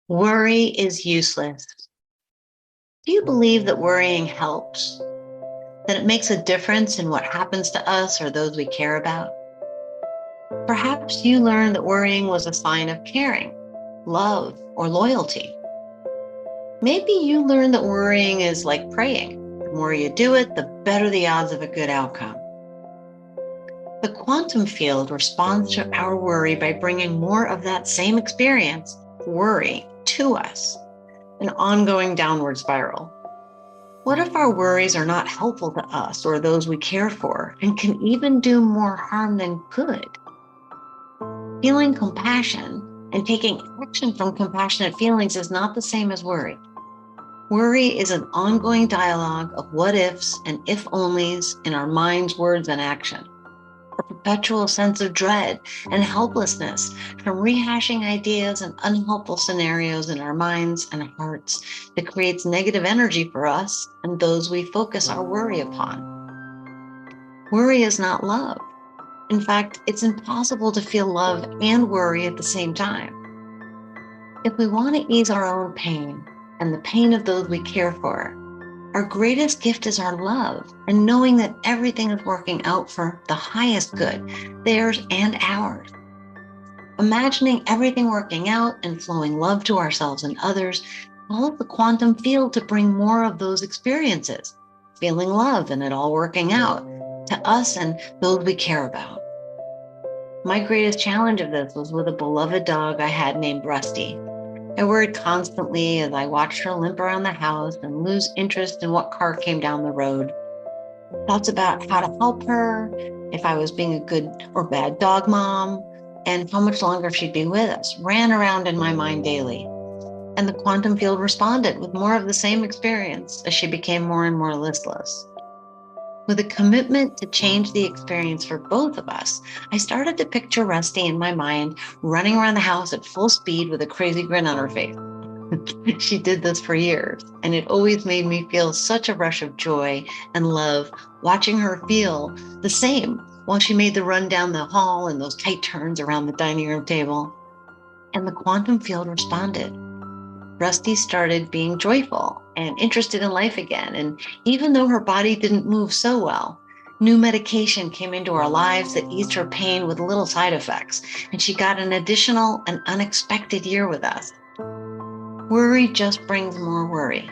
Worry is useless. Do you believe that worrying helps? That it makes a difference in what happens to us or those we care about? Perhaps you learned that worrying was a sign of caring, love, or loyalty. Maybe you learned that worrying is like praying. The more you do it, the better the odds of a good outcome. The quantum field responds to our worry by bringing more of that same experience, worry, to us, an ongoing downward spiral. What if our worries are not helpful to us or those we care for and can even do more harm than good? Feeling compassion and taking action from compassionate feelings is not the same as worry. Worry is an ongoing dialogue of what ifs and if onlys in our minds, words, and action. A perpetual sense of dread and helplessness from rehashing ideas and unhelpful scenarios in our minds and hearts that creates negative energy for us and those we focus our worry upon. Worry is not love. In fact, it's impossible to feel love and worry at the same time. If we want to ease our own pain and the pain of those we care for, our greatest gift is our love and knowing that everything is working out for the highest good, theirs and ours. Imagining everything working out and flowing love to ourselves and others follows the quantum field to bring more of those experiences, feeling love and it all working out to us and those we care about. My greatest challenge of this was with a beloved dog I had named Rusty. I worried constantly as I watched her limp around the house and lose interest in what car came down the road. Thoughts about how to help her, if I was being a good or bad dog mom, and how much longer she'd be with us ran around in my mind daily. And the quantum field responded with more of the same experience as she became more and more listless. With a commitment to change the experience for both of us, I started to picture Rusty in my mind running around the house at full speed with a crazy grin on her face. She did this for years, and it always made me feel such a rush of joy and love watching her feel the same while she made the run down the hall and those tight turns around the dining room table. And the quantum field responded. Rusty started being joyful and interested in life again. And even though her body didn't move so well, new medication came into our lives that eased her pain with little side effects. And she got an additional and unexpected year with us. Worry just brings more worry.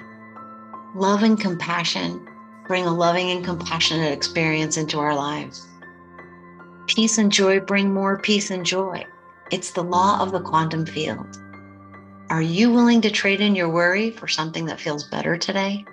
Love and compassion bring a loving and compassionate experience into our lives. Peace and joy bring more peace and joy. It's the law of the quantum field. Are you willing to trade in your worry for something that feels better today?